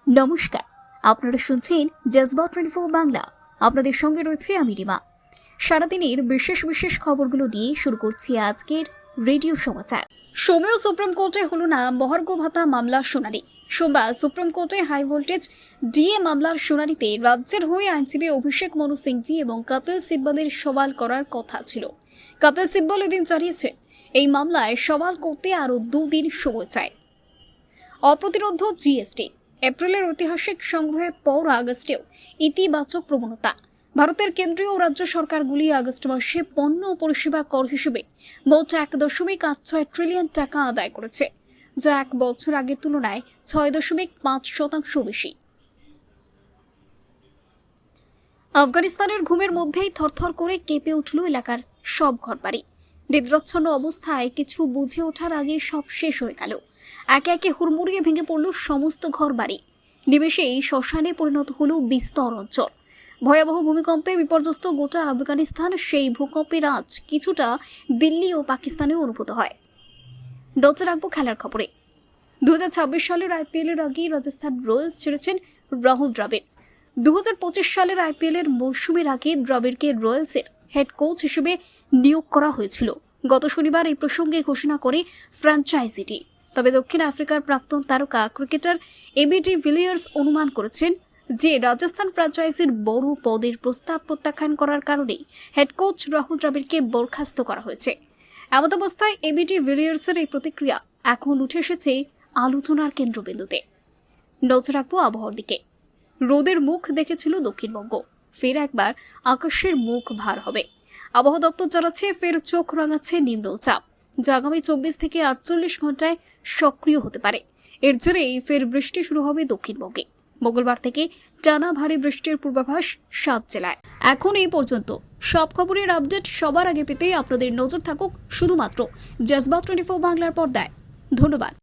নমস্কার, আপনারা শুনছেন জজবা 24 বাংলা। আপনাদের সঙ্গে রয়েছে আমি রিমা। সারাদিনের বিশেষ বিশেষ খবরগুলো নিয়ে শুরু করছি আজকের রেডিও সমাচার। সোমবার সুপ্রিম কোর্টে হলো না মহার্ঘ ভাতা মামলার শুনানি। সোমবার সুপ্রিম কোর্টে হাই ভোল্টেজ ডিএ মামলার শুনানিতে রাজ্যের হয়ে আইনজীবী অভিষেক মনু সিংভি এবং কপিল সিব্বলের সওয়াল করার কথা ছিল। কপিল সিব্বল এদিন জানিয়েছেন, এই মামলায় সওয়াল করতে আরও 2 দিন সময় চায়। অপ্রতিরোধ জিএসটি এপ্রিলের ঐতিহাসিক সংগ্রহের পর আগস্টেও ইতিবাচক প্রবণতা। ভারতের কেন্দ্রীয় ও রাজ্য সরকারগুলি আগস্ট মাসে পণ্য ও পরিষেবা কর হিসেবে মোট 1.86 ট্রিলিয়ন টাকা আদায় করেছে, যা 1 বছর আগের তুলনায় 6.5% বেশি। আফগানিস্তানের ঘুমের মধ্যেই থরথর করে কেঁপে উঠল এলাকার সব ঘরবাড়ি। নিদ্রাচ্ছন্ন অবস্থায় কিছু বুঝে ওঠার আগে সব শেষ হয়ে গেল। একে একে হুড়মুড়িয়ে ভেঙে পড়ল সমস্ত ঘরবাড়ি। নিমেষেই শ্মশানে পরিণত হল বিস্তর অঞ্চল। ভয়াবহ ভূমিকম্পে বিপর্যস্ত গোটা আফগানিস্তান। সেই ভূকম্পের আজ কিছুটা দিল্লি ও পাকিস্তানেও অনুভূত হয়। নজর রাখবো খেলার খবরে। 2026 সালের আইপিএলের আগে রাজস্থান রয়্যালস ছেড়েছেন রাহুল দ্রাবিড়। 2025 সালের আইপিএলের মরশুমের আগে দ্রাবিড়কে রয়্যালসের হেড কোচ হিসেবে নিয়োগ করা হয়েছিল। গত শনিবার এই প্রসঙ্গে ঘোষণা করে ফ্র্যাঞ্চাইজিটি। তবে দক্ষিণ আফ্রিকার প্রাক্তন তারকা ক্রিকেটার এবি ডি ভিলিয়ার্স অনুমান করেছেন যে রাজস্থান ফ্র্যাঞ্চাইজির বড় পদের প্রস্তাব প্রত্যাখ্যান করার কারণে হেড কোচ রাহুল দ্রাবিড়কে বরখাস্ত করা হয়েছে। এমত অবস্থায় এবি ডি ভিলিয়ার্সের এই প্রতিক্রিয়া এখন উঠে এসেছে আলোচনার কেন্দ্রবিন্দুতে। নজর রাখবো আবহাওয়ার দিকে। রোদের মুখ দেখেছিল দক্ষিণবঙ্গ, ফের একবার আকাশের মুখ ভার হবে। আবহাওয়া দপ্তর জানাচ্ছে, ফের চোখ রাঙাচ্ছে নিম্নচাপ, যা আগামী 24 থেকে 48 ঘন্টায় সক্রিয় হতে পারে। এর জেরেই ফের বৃষ্টি শুরু হবে দক্ষিণবঙ্গে। মঙ্গলবার থেকে টানা ভারী বৃষ্টির পূর্বাভাস 7 জেলায়। এখন এই পর্যন্ত। সব খবরের আপডেট সবার আগে পেতে আপনাদের নজর থাকুক শুধুমাত্র জজবা 24 বাংলার পর্দায়। ধন্যবাদ।